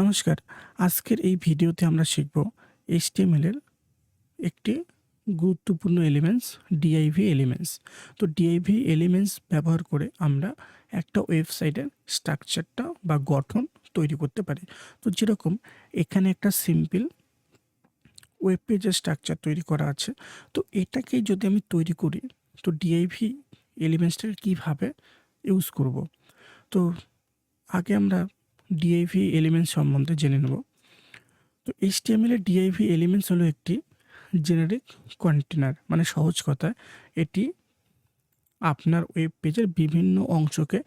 নমস্কার। আজকের এই ভিডিওতে আমরা শিখব HTML এর একটি গুরুত্বপূর্ণ এলিমেন্টস div এলিমেন্টস। তো div এলিমেন্টস ব্যবহার করে আমরা একটা ওয়েবসাইটের স্ট্রাকচারটা বা গঠন তৈরি করতে পারি। তো যেরকম এখানে একটা সিম্পল ওয়েব পেজের স্ট্রাকচার তৈরি করা আছে। তো এটাকেই যদি আমি তৈরি করি তো div এলিমেন্টসটাকে কিভাবে ইউজ করব। তো আগে আমরা div এলিমেন্টস সম্বন্ধে জেনে নেব। তো HTML এর div এলিমেন্টস হলো একটি জেনারিক কন্টেনার, মানে সহজ কথায় এটি আপনার ওয়েব পেজের বিভিন্ন অংশকে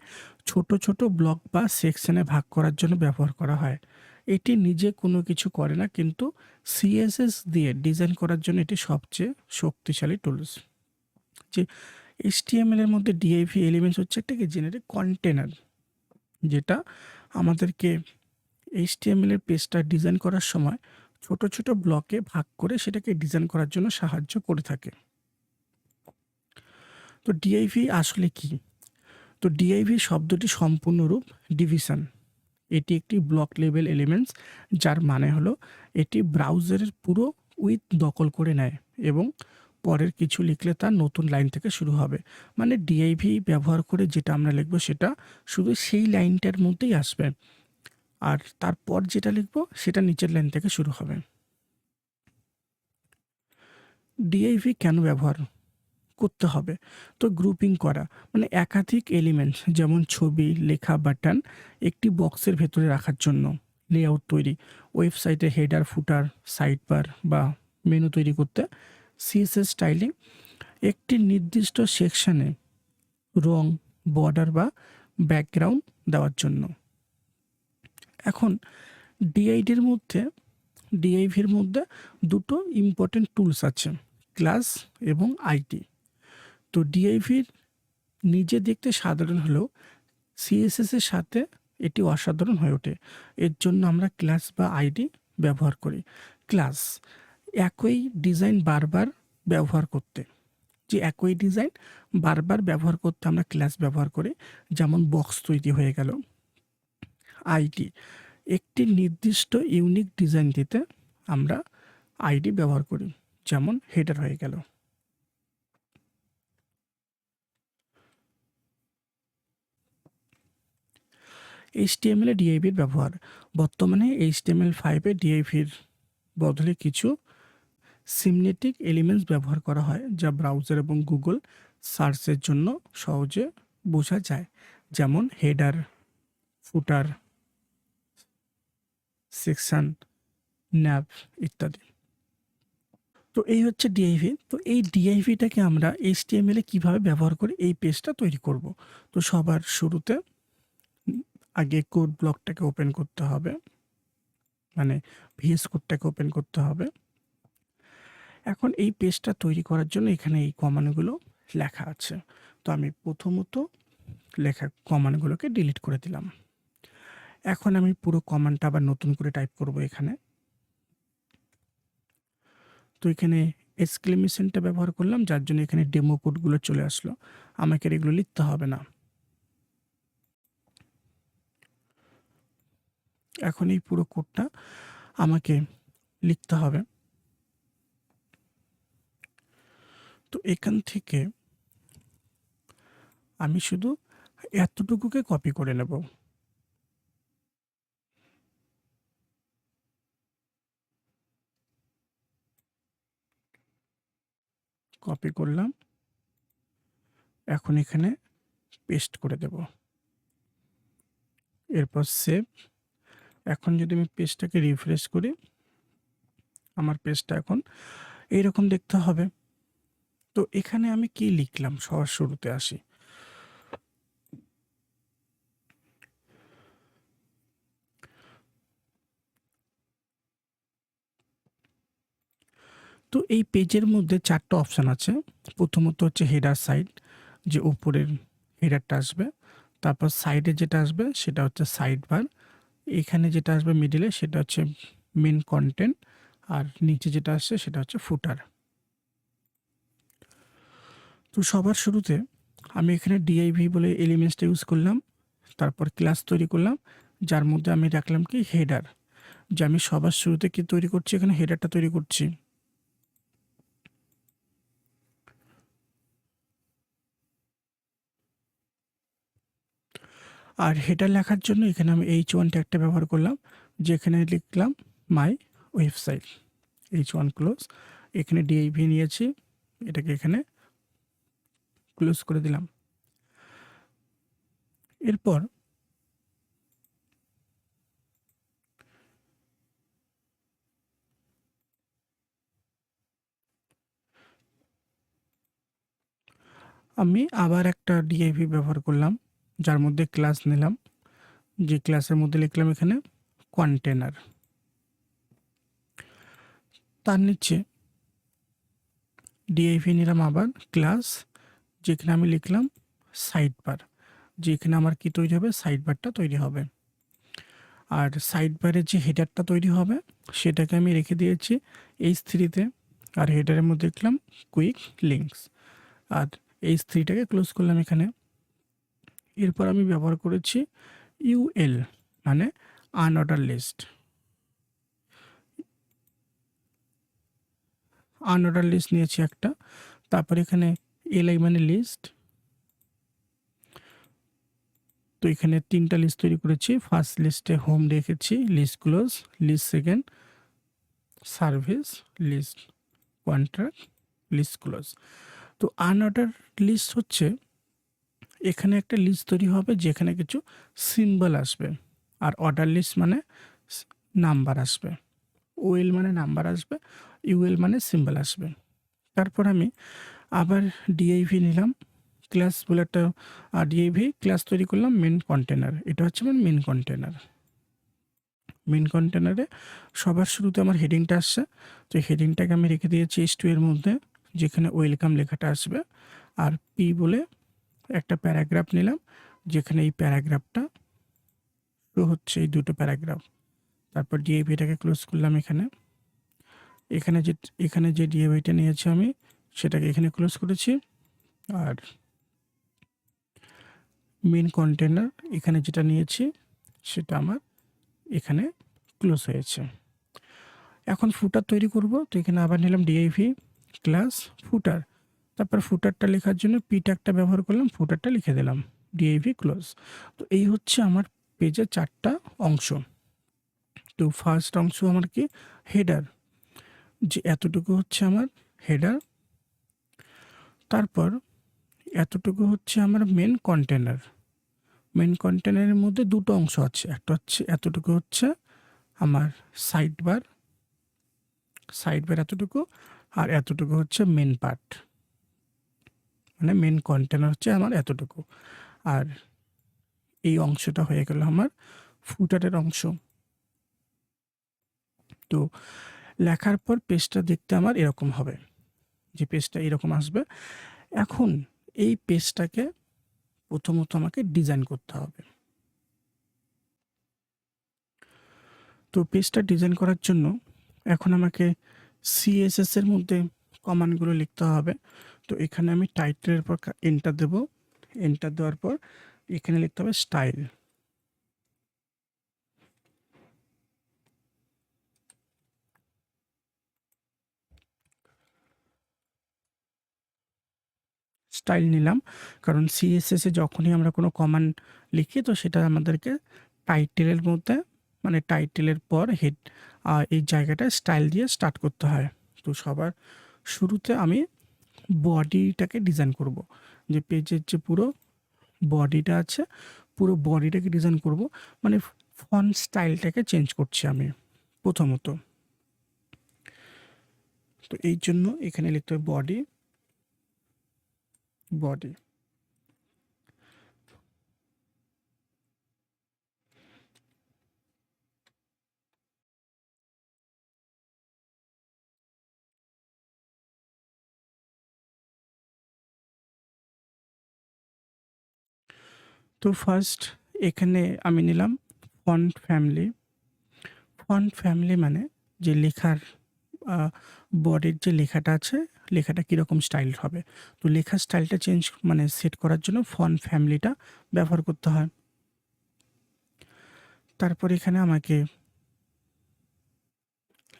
ছোট ছোট ব্লক বা সেকশনে ভাগ করার জন্য ব্যবহার করা হয়। এটি নিজে কোনো কিছু করে না, কিন্তু CSS দিয়ে ডিজাইন করার জন্য এটি সবচেয়ে শক্তিশালী টুলস। যে HTML এর মধ্যে div এলিমেন্টস হচ্ছে একটা কি জেনারিক কন্টেনার, যেটা আমাদেরকে HTML এর পেজটা ডিজাইন করার সময় ছোট ছোট ব্লকে ভাগ করে সেটাকে ডিজাইন করার জন্য সাহায্য করে থাকে। তো div আসলে কি? তো div শব্দটি সম্পূর্ণরূপ ডিভিশন। এটি একটি ব্লক লেভেল এলিমেন্টস, যার মানে হলো এটি ব্রাউজারের পুরো উইথ দখল করে নেয় এবং পরের কিছু লিখলে তার নতুন লাইন থেকে শুরু হবে। মানে div ব্যবহার করে যেটা আমরা লিখবো সেটা শুধু সেই লাইনটার মধ্যেই আসবে, আর তারপর যেটা লিখবো সেটা নিচের লাইন থেকে শুরু হবে। div কেন ব্যবহার করতে হবে? তো গ্রুপিং করা, মানে একাধিক এলিমেন্ট যেমন ছবি, লেখা, বাটন একটি বক্সের ভেতরে রাখার জন্য। লেআউট তৈরি, ওয়েবসাইটে হেডার, ফুটার, সাইড বার বা মেনু তৈরি করতে। CSS স্টাইলিং, একটি নির্দিষ্ট সেকশনে রং, বর্ডার বা ব্যাকগ্রাউন্ড দেওয়ার জন্য। এখন ডিআইডির মধ্যে ডিআইভির মধ্যে দুটো ইম্পর্টেন্ট টুলস আছে, ক্লাস এবং আইডি। তো ডিআইভির নিজে দেখতে সাধারণ হলেও CSS এর সাথে এটি অসাধারণ হয়ে ওঠে। এর জন্য আমরা ক্লাস বা আইডি ব্যবহার করি। ক্লাস, একই ডিজাইন বারবার ব্যবহার করতে, যে একই ডিজাইন বারবার ব্যবহার করতে আমরা ক্লাস ব্যবহার করি, যেমন বক্স তৈরি হয়ে গেল। আইডি, একটি নির্দিষ্ট ইউনিক ডিজাইন দিতে আমরা আইডি ব্যবহার করি, যেমন হেডার হয়ে গেল। HTML এ div এর ব্যবহার। বর্তমানে HTML5 এ div এর বদলে কিছু সিমনেটিক এলিমেন্টস ব্যবহার করা হয়, যা ব্রাউজার এবং গুগল সার্চের জন্য সহজে বোঝা যায়, যেমন হেডার, ফুটার, সেকশন, ন্যাভ ইত্যাদি। তো এই হচ্ছে div। তো এই divটাকে আমরা HTML এ কিভাবে ব্যবহার করে এই পেজটা তৈরি করব। তো সবার শুরুতে আগে কোড ব্লকটাকে ওপেন করতে হবে, মানে VS কোডটাকে ওপেন করতে হবে। এখন এই পেজটা তৈরি করার জন্য এখানে এই কমান্ডগুলো লেখা আছে। তো আমি প্রথমত লেখা কমান্ডগুলোকে ডিলিট করে দিলাম। এখন আমি পুরো কমান্ডটা আবার নতুন করে টাইপ করব এখানে। তো এখানে এক্সক্লেমেশনটা ব্যবহার করলাম, যার জন্য এখানে ডেমো কোডগুলো চলে আসলো। আমাকে আর এগুলো লিখতে হবে না। এখন এই পুরো কোডটা আমাকে লিখতে হবে। তো এখান থেকে আমি শুধু এতটুকুকে কপি করে নেব। কপি করলাম, এখন এখানে পেস্ট করে দেব, এরপর সেভ। এখন যদি আমি পেজটাকে রিফ্রেশ করি, আমার পেজটা এখন এইরকম দেখতে হবে। তো এখানে আমি কি লিখলাম সবার শুরুতে আসি। তো এই পেজের মধ্যে 4টা অপশান আছে। প্রথমত হচ্ছে হেডার সাইড, যে উপরের হেডারটা আসবে। তারপর সাইডে যেটা আসবে সেটা হচ্ছে সাইড বার। এখানে যেটা আসবে মিডিলে সেটা হচ্ছে মেন কন্টেন্ট, আর নিচে যেটা আসছে সেটা হচ্ছে ফুটার। তো সবার শুরুতে আমি এখানে div বলে এলিমেন্টসটা ইউজ করলাম, তারপর ক্লাস তৈরি করলাম, যার মধ্যে আমি রাখলাম কি হেডার, যে আমি সবার শুরুতে কি তৈরি করছি, এখানে হেডারটা তৈরি করছি। আর হেডার লেখার জন্য এখানে আমি H1 ট্যাগটা ব্যবহার করলাম, যেখানে লিখলাম মাই ওয়েবসাইট, H1 ক্লোজ। এখানে ডিআইভি নিয়েছি, এটাকে এখানে ক্লোজ করে দিলাম। এরপর আমি আবার একটা ডিআইভি ব্যবহার করলাম, যার মধ্যে ক্লাস নিলাম, যে ক্লাসের মধ্যে লিখলাম এখানে কন্টেনার। তার নিচে ডিআইভি নিলাম আবার ক্লাস, যেখানে আমি লিখলাম সাইড বার, যেখানে আমার কি তৈরি হবে, সাইড বারটা তৈরি হবে। আর সাইড বারের যে হেডারটা তৈরি হবে সেটাকে আমি রেখে দিয়েছি H3-তে, আর হেডারের মধ্যে লিখলাম কুইক লিঙ্কস, আর H3টাকে ক্লোজ করলাম এখানে। এরপর আমি ব্যবহার করেছি ইউএল, মানে আনঅর্ডার লিস্ট। আনঅর্ডার লিস্ট নিয়েছি একটা, তারপর এখানে এলআই মানে লিস্ট। তো এখানে 3টা লিস্ট তৈরি করেছি। ফার্স্ট লিস্টে হোম রেখেছি, list close, list second service, list contract, list close. তো আনঅর্ডার লিস্ট হচ্ছে এখানে একটা লিস্ট তৈরি হবে যেখানে কিছু সিম্বল আসবে, আর অর্ডার লিস্ট মানে নাম্বার আসবে। ওএল মানে নাম্বার আসবে, ইউএল মানে সিম্বল আসবে। তারপর আমি আবার ডিআইভি নিলাম, ক্লাস বলে একটা ডিআইভি ক্লাস তৈরি করলাম মেন কন্টেনার। এটা হচ্ছে আমার মেন কন্টেনার। মেন কন্টেনারে সবার শুরুতে আমার হেডিংটা আসছে, তো হেডিংটাকে আমি রেখে দিয়েছি H2 এর মধ্যে, যেখানে ওয়েলকাম লেখাটা আসবে। আর পি বলে একটা প্যারাগ্রাফ নিলাম, যেখানে এই প্যারাগ্রাফটা শুরু হচ্ছে, এই দুটো প্যারাগ্রাফ। তারপর ডিআইভিটাকে ক্লোজ করলাম এখানে। এখানে যে ডিআইভিটা নিয়েছি আমি সেটাকে এখানে ক্লোজ করেছি। আর মেন কন্টেনার এখানে যেটা নিয়েছি সেটা আমার এখানে ক্লোজ হয়েছে। এখন ফুটার তৈরি করব, তো এখানে আবার নিলাম ডিআইভি ক্লাস ফুটার। তারপর ফুটারটা লেখার জন্য পি ট্যাগটা ব্যবহার করলাম, ফুটারটা লিখে দিলাম ডিআইভি ক্লোজ। তো এই হচ্ছে আমার পেজের 4টা অংশ। তো ফার্স্ট অংশ আমার কি হেডার, যে এতটুকু হচ্ছে আমার হেডার। তারপর এতটুকু হচ্ছে আমার মেন কন্টেনার। মেন কন্টেনারের মধ্যে দুটো অংশ আছে, একটা হচ্ছে এতটুকু হচ্ছে আমার সাইড বার এতটুকু, আর এতটুকু হচ্ছে মেন পার্ট, মানে মেন কন্টেনার হচ্ছে আমার এতটুকু। আর এই অংশটা হয়ে গেল আমার ফুটারের অংশ। তো লেখার পর পেজটা দেখতে আমার এরকম হবে, যে পেজটা এরকম আসবে। এখন এই পেজটাকে প্রথমত আমাকে ডিজাইন করতে হবে। তো পেজটা ডিজাইন করার জন্য এখন আমাকে সিএসএস এর মধ্যে কমান্ডগুলো লিখতে হবে। তো এখানে আমি টাইটেলের পর এন্টার দেব, এন্টার দেওয়ার পর এখানে লিখতে হবে স্টাইল। স্টাইল নিলাম, কারণ সিএসএসে যখনই আমরা কোনো কমান্ড লিখি তো সেটা আমাদেরকে টাইটেলের মধ্যে, মানে টাইটেলের পর হেড এই জায়গাটা স্টাইল দিয়ে স্টার্ট করতে হয়। তো সবার শুরুতে আমি বডিটাকে ডিজাইন করব, যে পেজের যে পুরো বডিটা আছে পুরো বডিটাকে ডিজাইন করব, মানে ফন্ট স্টাইলটাকে চেঞ্জ করছি আমি প্রথমত। তো এই জন্য এখানে লিখতে হবে বডি। তো ফার্স্ট এখানে আমি নিলাম ফন্ট ফ্যামিলি। ফন্ট ফ্যামিলি মানে যে লেখার বডির যে লেখাটা আছে, লেখাটা কীরকম স্টাইল হবে। তো লেখার স্টাইলটা চেঞ্জ সেট করার জন্য ফন্ট ফ্যামিলিটা ব্যবহার করতে হয়। তারপর এখানে আমাকে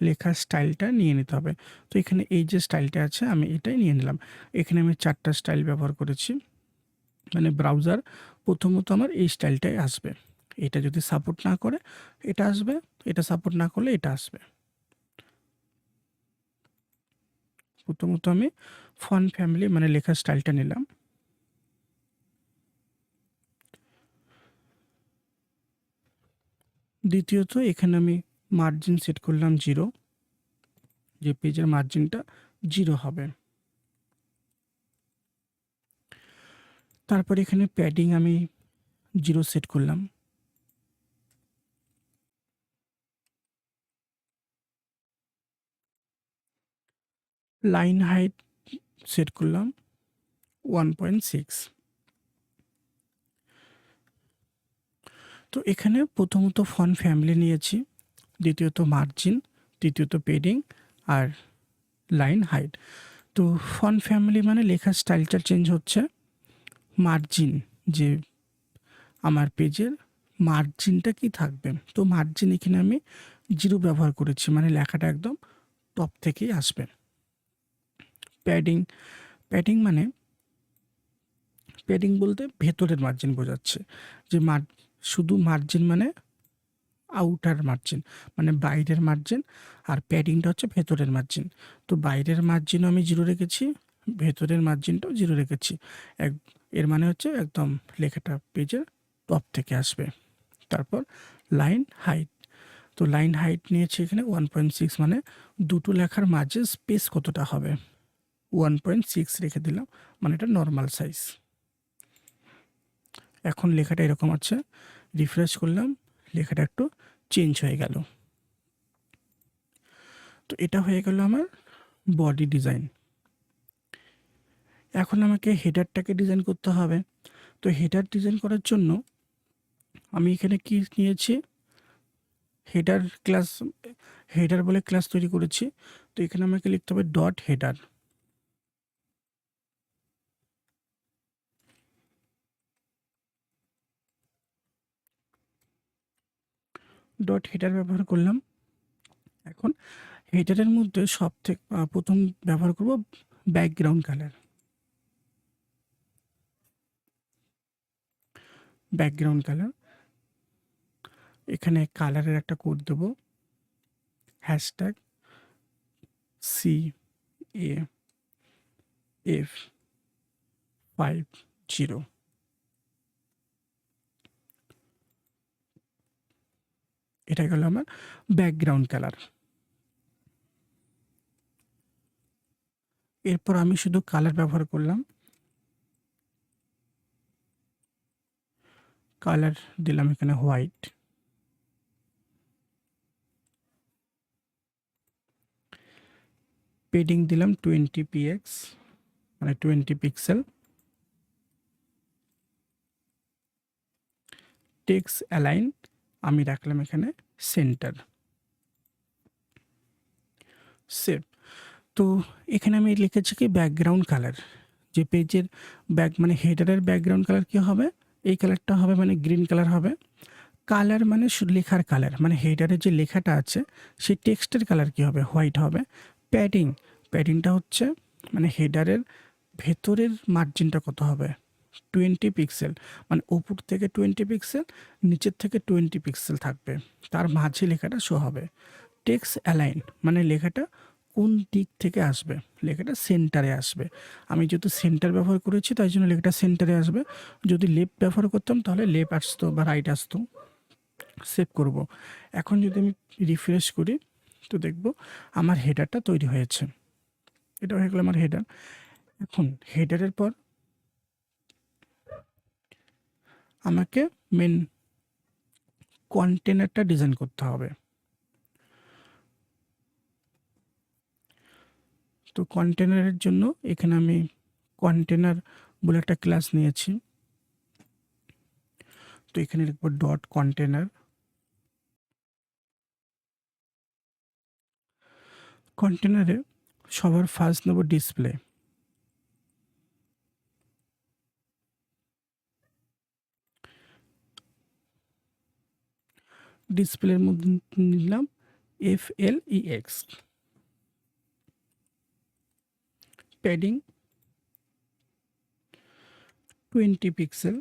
লেখার স্টাইলটা নিয়ে নিতে হবে। তো এখানে এই যে স্টাইলটা আছে আমি এটাই নিয়ে নিলাম। এখানে আমি ৪ টা স্টাইল ব্যবহার করেছি। মানে ব্রাউজার প্রথমত আমার এই স্টাইলটাই আসবে। এটা যদি সাপোর্ট না করে এটা আসবে, এটা সাপোর্ট না করলে এটা আসবে। প্রথমত আমি ফন্ট ফ্যামিলি মানে লেখার স্টাইলটা নিলাম। দ্বিতীয়ত এখানে আমি মার্জিন সেট করলাম 0, যে পেজের মার্জিনটা 0 হবে। তারপর এখানে প্যাডিং আমি 0 সেট করলাম। লাইন হাইট সেট করলাম 1.6। তো এখানে প্রথমত ফন্ট ফ্যামিলি নিয়েছি, দ্বিতীয়ত মার্জিন, তৃতীয়ত পেডিং আর লাইন হাইট। তো ফন্ট ফ্যামিলি মানে লেখার স্টাইলটা চেঞ্জ হচ্ছে। মার্জিন, যে আমার পেজের মার্জিনটা কি থাকবে, তো মার্জিন এখানে আমি 0 ব্যবহার করেছি, মানে লেখাটা একদম টপ থেকেই আসবে। প্যাডিং, প্যাডিং মানে প্যাডিং বলতে ভেতরের মার্জিন বোঝাচ্ছে, যে শুধু মার্জিন মানে আউটার মার্জিন মানে বাইরের মার্জিন, আর প্যাডিংটা হচ্ছে ভেতরের মার্জিন। তো বাইরের মার্জিনও আমি 0 রেখেছি, ভেতরের মার্জিনটাও 0 রেখেছি। এর মানে হচ্ছে একদম লেখাটা পেজের টপ থেকে আসবে। তারপর লাইন হাইট, তো লাইন হাইট নিয়েছি এখানে 1.6, মানে দুটো লেখার মাঝে স্পেস কতটা হবে 1.6 রেখে দিলাম, মানে এটা নর্মাল সাইজ। এখন লেখাটা এরকম আছে, রিফ্রেশ করলাম, লেখাটা একটু চেঞ্জ হয়ে গেল। তো এটা হয়ে গেল আমার বডি ডিজাইন। এখন আমাকে হেডারটাকে ডিজাইন করতে হবে। তো হেডার ডিজাইন করার জন্য আমি এখানে কি নিয়েছি, হেডার ক্লাস, হেডার বলে ক্লাস তৈরি করেছি। তো এখানে আমাকে লিখতে হবে ডট হেডার। ডট হেডার ব্যবহার করলাম। এখন হেডারের মধ্যে প্রথম ব্যবহার করব ব্যাকগ্রাউন্ড কালার। ব্যাকগ্রাউন্ড কালার, এখানে কালারের একটা কোড দেব, হ্যাশট্যাগ CAF50। এটা গেল আমার ব্যাকগ্রাউন্ড কালার। এরপর আমি শুধু কালার ব্যবহার করলাম, কালার দিলাম এখানে হোয়াইট। পেডিং দিলাম 20px মানে 20 পিক্সেল। টেক্সট অ্যালাইন আমি রাখলাম এখানে সেন্টার। সেভ। তো এখানে আমি লিখেছি কি ব্যাকগ্রাউন্ড কালার, যে পেজের মানে হেডারের ব্যাকগ্রাউন্ড কালার কী হবে, এই কালারটা হবে, মানে গ্রিন কালার হবে। কালার মানে লেখার কালার, মানে হেডারে যে লেখাটা আছে সেই টেক্সটের কালার কী হবে, হোয়াইট হবে। প্যাডিং, প্যাডিংটা হচ্ছে মানে হেডারের ভেতরের মার্জিনটা কত হবে 20 পিক্সেল, মানে উপর থেকে 20 পিক্সেল, নিচের থেকে 20 পিক্সেল থাকবে, তার মাঝে লেখাটা শো হবে। টেক্সট অ্যালাইন মানে লেখাটা কোন দিক থেকে আসবে, লেখাটা সেন্টারে আসবে। আমি যেহেতু সেন্টার ব্যবহার করেছি তাই জন্য লেখাটা সেন্টারে আসবে। যদি লেফট ব্যবহার করতাম তাহলে লেফট আসতো বা রাইট আসতো। সেভ করব। এখন যদি আমি রিফ্রেশ করি তো দেখব আমার হেডারটা তৈরি হয়েছে। এটা হয়ে গেল আমার হেডার। এখন হেডারের পর আমাকে মেন কন্টেনারটা ডিজাইন করতে হবে। তো কন্টেনারের জন্য এখানে আমি কন্টেনার বলে একটা ক্লাস নিয়েছি। তো এখানে লিখব ডট কন্টেনার। কন্টেনারে সবার ফার্স্ট নেব ডিসপ্লে। ডিসপ্লের মধ্যে নিলাম FLEX। Padding 20 pixel.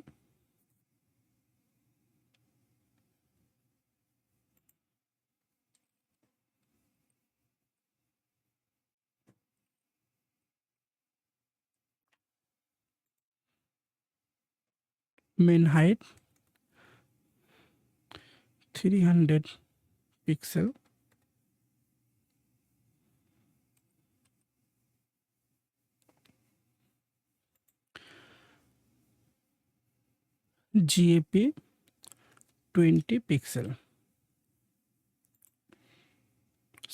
Main height 300 pixel. GAP 20 pixel.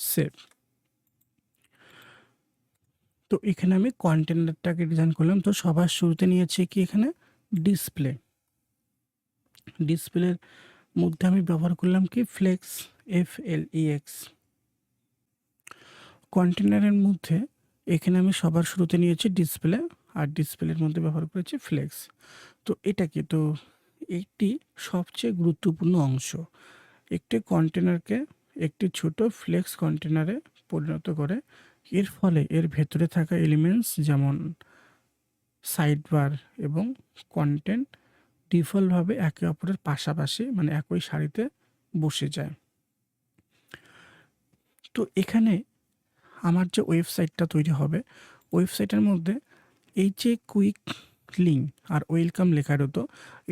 Save. তো এখানে আমি কন্টেনারটাকে ডিজাইন করলাম। তো সবার শুরুতে নিয়েছি কি এখানে ডিসপ্লে। ডিসপ্লের মধ্যে আমি ব্যবহার করলাম কি ফ্লেক্স, FLEX। কন্টেনারের মধ্যে এখানে আমি সবার শুরুতে নিয়েছি ডিসপ্লে, আর ডিসপ্লের মধ্যে ব্যবহার করেছি ফ্লেক্স। তো এটা কি, তো এইটি সবচেয়ে গুরুত্বপূর্ণ অংশ। একটি কন্টেনারকে একটি ছোট ফ্লেক্স কন্টেনারে পরিণত করে। এর ফলে এর ভেতরে থাকা এলিমেন্টস যেমন সাইডবার এবং কন্টেন্ট ডিফল্টভাবে একে অপরের পাশাপাশি মানে একই সারিতে বসে যায়। তো এখানে আমার যে ওয়েবসাইটটা তৈরি হবে, ওয়েবসাইটের মধ্যে এই যে কুইক লিঙ্ক আর ওয়েলকাম লেখা হতো,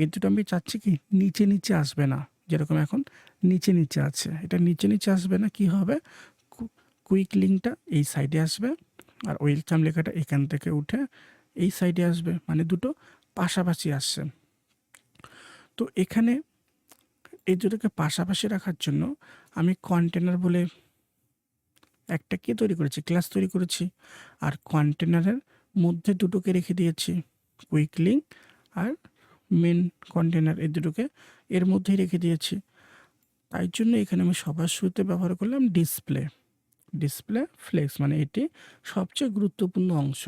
এই দুটো আমি চাচ্ছি কি নিচে নিচে আসবে না, যেরকম এখন নিচে নিচে আছে, এটা নিচে নিচে আসবে না। কি হবে, কুইক লিঙ্কটা এই সাইডে আসবে আর ওয়েলকাম লেখাটা এখান থেকে উঠে এই সাইডে আসবে, মানে দুটো পাশাপাশি আসছে। তো এখানে এই দুটোকে পাশাপাশি রাখার জন্য আমি কন্টেনার বলে একটা কি তৈরি করেছি, ক্লাস তৈরি করেছি। আর কন্টেনারের মধ্যে দুটোকে রেখে দিয়েছি, কুইক লিঙ্ক আর মেন কন্টেনার, এই দুটোকে এর মধ্যেই রেখে দিয়েছি। তাই জন্য এখানে আমি সবার শুরুতে ব্যবহার করলাম ডিসপ্লে। ডিসপ্লে ফ্লেক্স মানে এটি সবচেয়ে গুরুত্বপূর্ণ অংশ,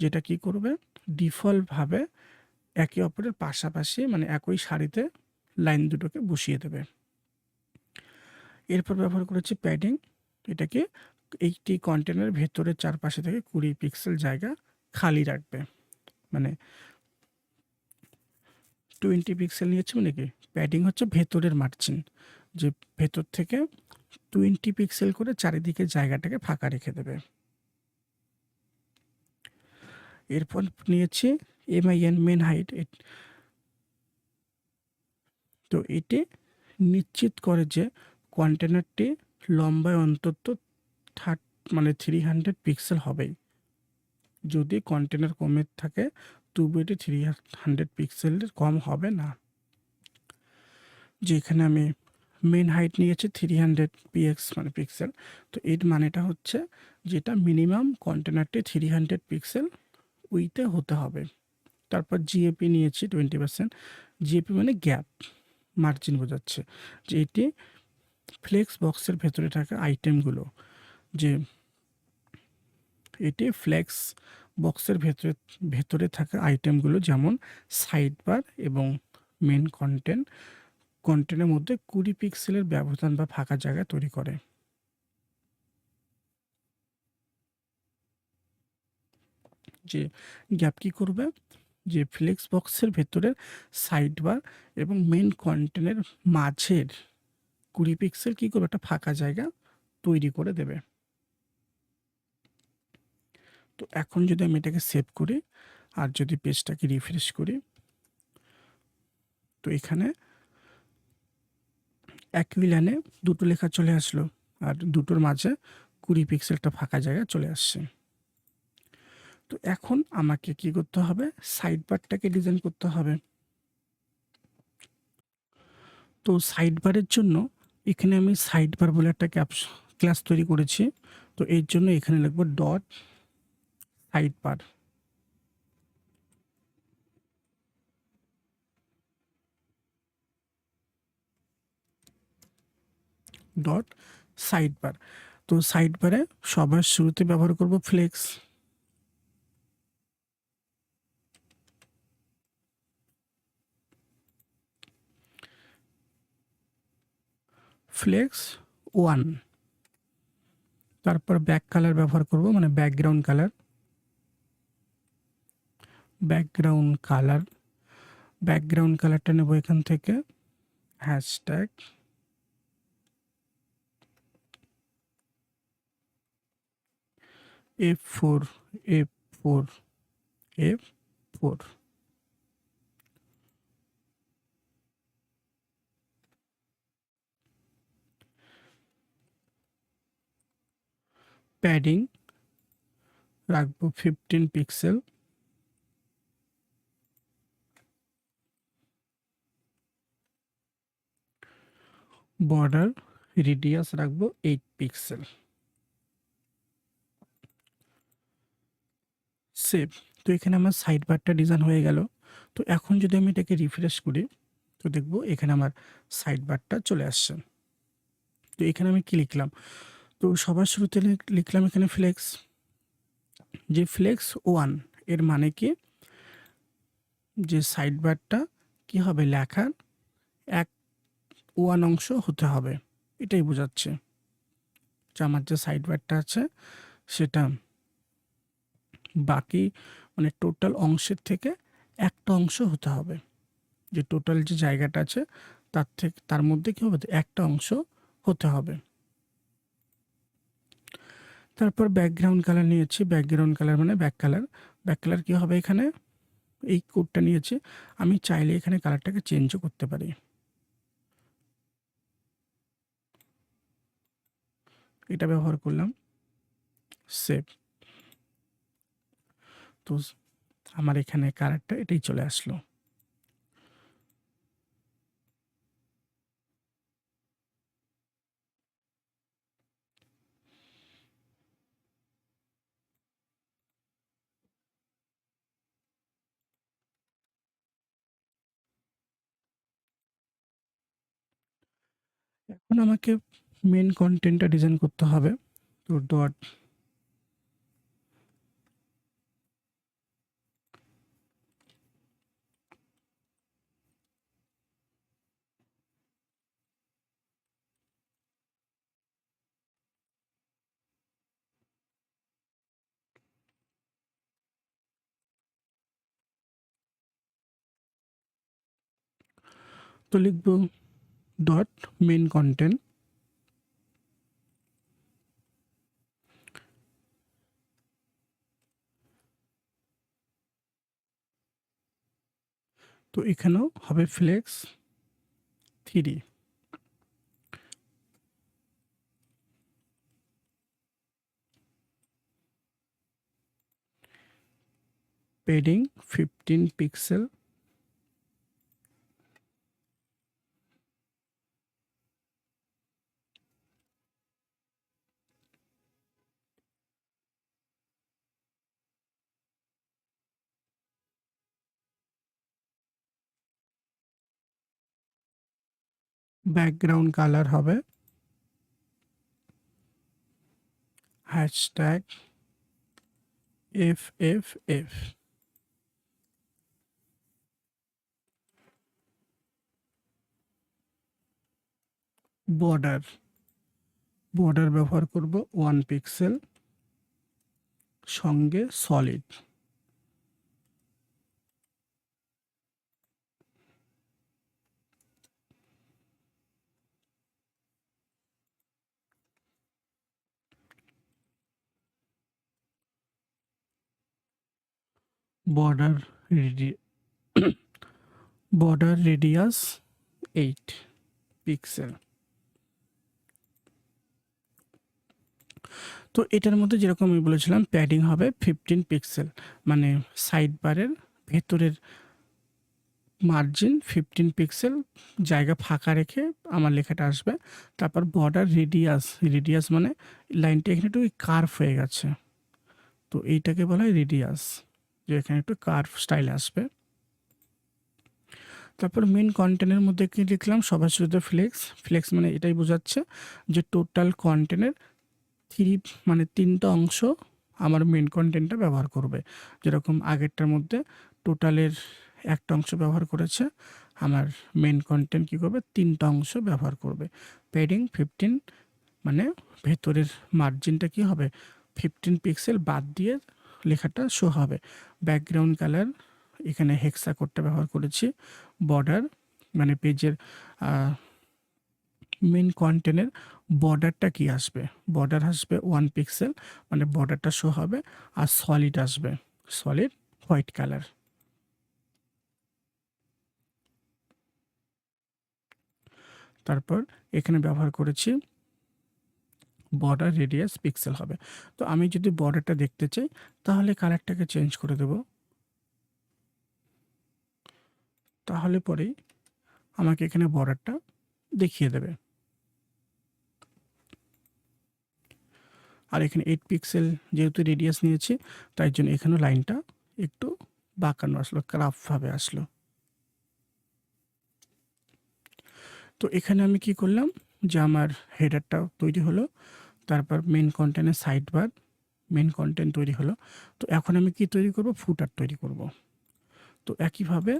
যেটা কি করবে ডিফল্টভাবে একে অপরের পাশাপাশি মানে একই সারিতে লাইন দুটোকে বসিয়ে দেবে। এরপর ব্যবহার করেছি প্যাডিং। এটাকে এইটি কন্টেনার ভেতরের চারপাশে থেকে 20 পিক্সেল জায়গা খালি রাখবে, মানে 20 পিক্সেল নিয়েছে। মানে কি প্যাডিং হচ্ছে ভেতরের মার্জিন, যে ভেতর থেকে 20 পিক্সেল করে চারিদিকে জায়গাটাকে ফাঁকা রেখে দেবে। এরপর নিয়েছি MIN মেন হাইট। তো এটি নিশ্চিত করে যে কন্টেনারটি লম্বায় অন্তত 300 পিক্সেল হবেই। যদি কন্টেনার কমে থাকে তবু এটি 300 পিক্সেলের কম হবে না। যেখানে আমি মেন হাইট নিয়েছি 300 px মানে পিক্সেল। তো এর মানেটা হচ্ছে যেটা মিনিমাম কন্টেনারটি 300 পিক্সেল উইতে হতে হবে। তারপর জিএপি নিয়েছি 20%। জিএপি মানে গ্যাপ মার্জিন বোঝাচ্ছে, যে এটি ফ্লেক্স বক্সের ভেতরে থাকা আইটেমগুলো, যে এটি ফ্লেক্স বক্সের ভেতরে থাকা আইটেমগুলো যেমন সাইড বার এবং মেন কন্টেন্টের মধ্যে 20 পিক্সেলের ব্যবধান বা ফাঁকা জায়গা তৈরি করে। যে গ্যাপ কি করবে, যে ফ্লেক্স বক্সের ভেতরের সাইড বার এবং মেন কন্টেন্টের মাঝের 20 পিক্সেল কি করবে, একটা ফাঁকা জায়গা তৈরি করে দেবে। তো এখন যদি আমি এটাকে সেভ করি আর যদি পেজটাকে রিফ্রেশ করি, তো এখানে একই লাইনে দুটো লেখা চলে আসলো আর দুটোর মাঝে 20 পিক্সেলটা ফাঁকা জায়গা চলে আসছে। তো এখন আমাকে কি করতে হবে, সাইড বারটাকে ডিজাইন করতে হবে। তো সাইড বারের জন্য এখানে আমি সাইড বার বলে একটা ক্লাস তৈরি করেছি। তো এর জন্য এখানে লিখব dot side bar. Dot side bar. তো সাইড বারে সবার শুরুতে ব্যবহার করব ফ্লেক্স। ফ্লেক্স 1, তারপর ব্যাক কালার ব্যবহার করব, মানে ব্যাকগ্রাউন্ড কালারটা নেব এখান থেকে hashtag F4 F4 F4। Padding রাখবো 15 পিক্সেল। বর্ডার রেডিয়াস রাখবো 8 পিক্সেল। সেভ। তো এখানে আমার সাইড বারটা ডিজাইন হয়ে গেল। তো এখন যদি আমি এটাকে রিফ্রেশ করি তো দেখবো এখানে আমার সাইড বারটা চলে আসছে। তো এখানে আমি কি লিখলাম, তো সবার শুরুতে লিখলাম এখানে ফ্লেক্স, যে ফ্লেক্স 1 এর মানে কি, যে সাইড বারটা কি হবে, লেখার 1 অংশ হতে হবে, এটাই বোঝাচ্ছে যে আমার যে সাইড বারটা আছে সেটা বাকি মানে টোটাল অংশের থেকে একটা অংশ হতে হবে, যে টোটাল যে জায়গাটা আছে তার মধ্যে কি হবে, একটা অংশ হতে হবে। তারপর ব্যাকগ্রাউন্ড কালার নিয়েছি, ব্যাকগ্রাউন্ড কালার মানে ব্যাক কালার কি হবে, এখানে এই কোডটা নিয়েছি, আমি চাইলে এখানে কালারটাকে চেঞ্জও করতে পারি। এটা ব্যবহার করলাম, সেভ। তো আমার এখানে কালারটা এটাই চলে আসলো। এখন আমাকে মেন কন্টেন্টটা ডিজাইন করতে হবে। তো ডট তো লিখব ডট মেন কন্টেন্ট, তো এখানেও হবে flex 3, padding 15 pixel, background colour হবে হ্যাশট্যাগ FFF। বর্ডার ব্যবহার করব 1 পিক্সেল, সঙ্গে সলিড। Border radius 8 pixel. তো এটার মধ্যে যেরকম আমি বলেছিলাম প্যাডিং হবে 15 পিক্সেল, মানে সাইড বারের ভেতরের মার্জিন 15 পিক্সেল জায়গা ফাঁকা রেখে আমার লেখাটা আসবে। তারপর বর্ডার রেডিয়াস মানে লাইনটা এখানে একটু কার্ভ হয়ে গেছে, তো এইটাকে বলা হয় রেডিয়াস, যে এখানে একটু কার্ভ স্টাইল আসবে। তারপর মেন কন্টেন্টের মধ্যে কি লিখলাম, সবার শুরুতে ফ্লেক্স মানে এটাই বোঝাচ্ছে যে টোটাল কন্টেন্টের 3টা অংশ আমার মেন কন্টেন্টটা ব্যবহার করবে। যেরকম আগেরটার মধ্যে টোটালের একটা অংশ ব্যবহার করেছে, আমার মেন কন্টেন্ট কী করবে, 3টা অংশ ব্যবহার করবে। প্যাডিং 15, মানে ভেতরের মার্জিনটা কি হবে, 15 পিক্সেল বাদ দিয়ে লেখাটা শো হবে। ব্যাকগ্রাউন্ড কালার এখানে হেক্সা কোডটা ব্যবহার করেছি। বর্ডার মানে পেজের মেন কন্টেন্টের বর্ডারটা কি আসবে, বর্ডার আসবে 1 পিক্সেল, মানে বর্ডারটা শো হবে। আর সলিড আসবে, সলিড হোয়াইট কালার। তারপর এখানে ব্যবহার করেছি বর্ডার রেডিয়াস পিক্সেল হবে। তো আমি যদি বর্ডারটা দেখতে চাই তাহলে কালারটাকে চেঞ্জ করে দেব, তাহলে পরেই আমাকে এখানে বর্ডারটা দেখিয়ে দেবে। আর এখানে 8 পিক্সেল যেহেতু রেডিয়াস নিয়েছি, তাই জন্য এখানে লাইনটা একটু বাঁকানো আসলো, ক্রাফভাবে আসলো। তো এখানে আমি কি করলাম, যে আমার হেডারটা তৈরি হলো, তারপর মেন কন্টেন্টের সাইড বার, মেন কন্টেন্ট তৈরি হলো। তো এখন আমি কি তৈরি করব, ফুটার তৈরি করব। তো একইভাবে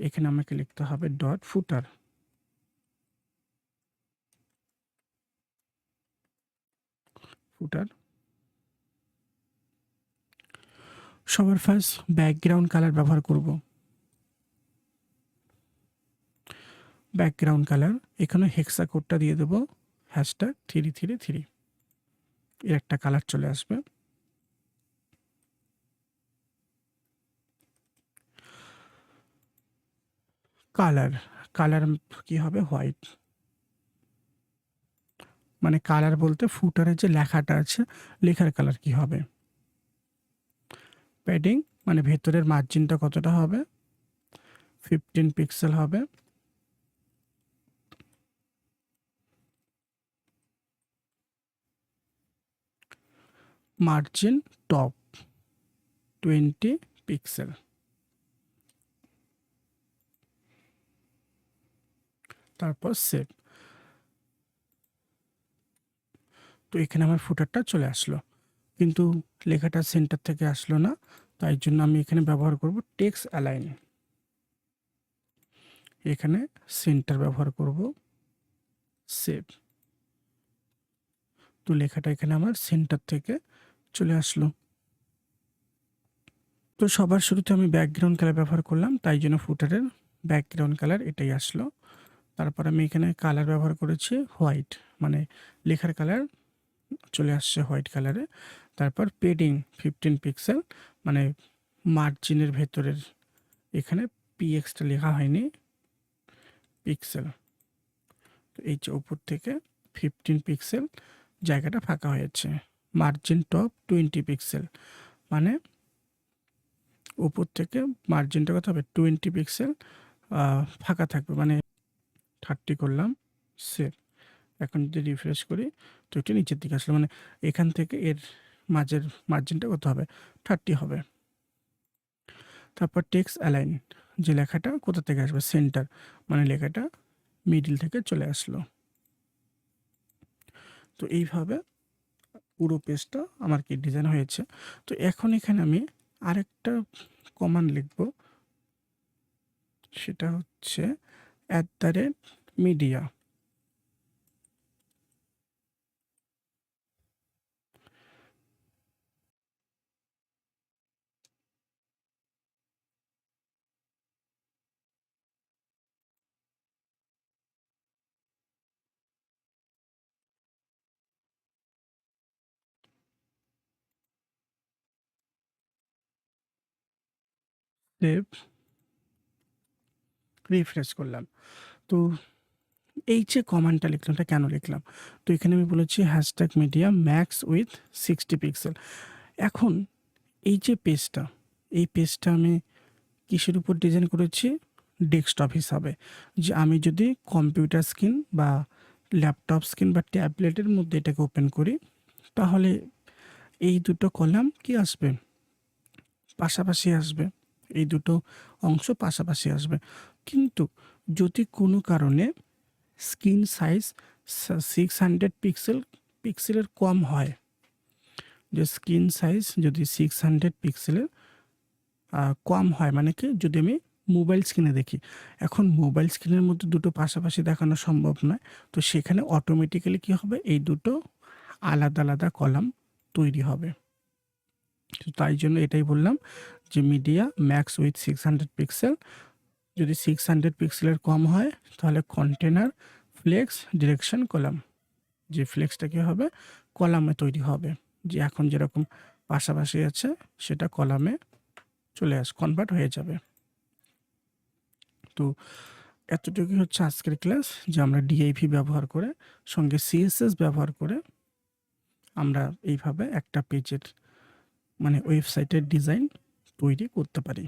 এখানে আমাকে লিখতে হবে ডট ফুটার। ফুটার সবার ফার্স্ট ব্যাকগ্রাউন্ড কালার ব্যবহার করব। ব্যাকগ্রাউন্ড কালার এখানে হেক্সা কোডটা দিয়ে দেবো, #333, এর একটা কালার চলে আসবে। কালার কালার কি হবে, হোয়াইট, মানে কালার বলতে ফুটারের যে লেখাটা আছে লেখার কালার কি হবে। প্যাডিং মানে ভেতরের মার্জিনটা কতটা হবে, 15 পিক্সেল হবে। Margin top 20 pixel. তারপর সেভ। তো এখানে আমার ফুটারটা চলে আসলো, কিন্তু লেখাটা সেন্টার থেকে আসলো না, তাই জন্য আমি এখানে ব্যবহার করব টেক্সট অ্যালাইন। এখানে সেন্টার ব্যবহার করব, সেভ। তো লেখাটা এখানে আমার সেন্টার থেকে চলে আসলো। তো সবার শুরুতে আমি ব্যাকগ্রাউন্ড কালার ব্যবহার করলাম, তাই জন্য ফুটারের ব্যাকগ্রাউন্ড কালার এটাই আসলো। তারপর আমি এখানে কালার ব্যবহার করেছি হোয়াইট, মানে লেখার কালার চলে আসছে হোয়াইট কালারে। তারপর পেডিং 15 পিক্সেল, মানে মার্জিনের ভেতরের এখানে পিএক্সটা লেখা হয়নি, পিক্সেল। তো এই যে উপর থেকে 15 পিক্সেল জায়গাটা ফাঁকা হয়েছে। মার্জিন টপ 20 পিক্সেল, মানে উপর থেকে মার্জিনটা কত হবে, 20 পিক্সেল ফাঁকা থাকবে, মানে 30 করলাম, সেভ। এখন যদি রিফ্রেশ করি তো এটা নিচের দিকে আসলে, মানে এখান থেকে এর মাঝের মার্জিনটা কত হবে, 30 হবে। তারপর টেক্সট অ্যালাইন, যে লেখাটা কোথা থেকে আসবে, সেন্টার, মানে লেখাটা মিডিল থেকে চলে আসলো। তো এইভাবে পুরো পেজটা আমার কি ডিজাইন হয়েছে। তো এখন এখানে আমি আরেকটা কমান্ড লিখব, সেটা হচ্ছে @media। সেভ, রিফ্রেশ করলাম। তো এই যে কমান্ডটা লিখলাম, এটা কেন লিখলাম, তো এখানে আমি বলেছি #media max with 60 পিক্সেল। এখন এই যে পেজটা, এই পেজটা আমি কিসের উপর ডিজাইন করেছি, ডেস্কটপ হিসাবে। যে আমি যদি কম্পিউটার স্ক্রিন বা ল্যাপটপ স্ক্রিন বা ট্যাবলেটের মধ্যে এটাকে ওপেন করি, তাহলে এই দুটো কলাম কি আসবে, পাশাপাশি আসবে, এই দুটো অংশ পাশাপাশি আসবে। কিন্তু যদি কোনো কারণে স্ক্রিন সাইজ 600 পিক্সেলের কম হয়, যে স্ক্রিন সাইজ যদি 600 পিক্সেলের কম হয়, মানে কি যদি আমি মোবাইল স্ক্রিনে দেখি। এখন মোবাইল স্ক্রিনের মধ্যে দুটো পাশাপাশি দেখানো সম্ভব নয়। তো সেখানে অটোমেটিক্যালি কী হবে, এই দুটো আলাদা আলাদা কলাম তৈরি হবে। তো তাই জন্য এটাই বললাম যে মিডিয়া ম্যাক্স উইথ 600 পিক্সেল। যদি 600 পিক্সেলের কম হয় তাহলে কন্টেনার ফ্লেক্স ডিরেকশন কলাম, যে ফ্লেক্সটা কী হবে, কলামে তৈরি হবে, যে এখন যেরকম পাশাপাশি আছে সেটা কলামে কনভার্ট হয়ে যাবে। তো এতটুকুই হচ্ছে আজকের ক্লাস, যে আমরা ডিআইভি ব্যবহার করে সঙ্গে সিএসএস ব্যবহার করে আমরা এইভাবে একটা পেজের মানে ওয়েবসাইটের ডিজাইন তৈরি করতে পারি।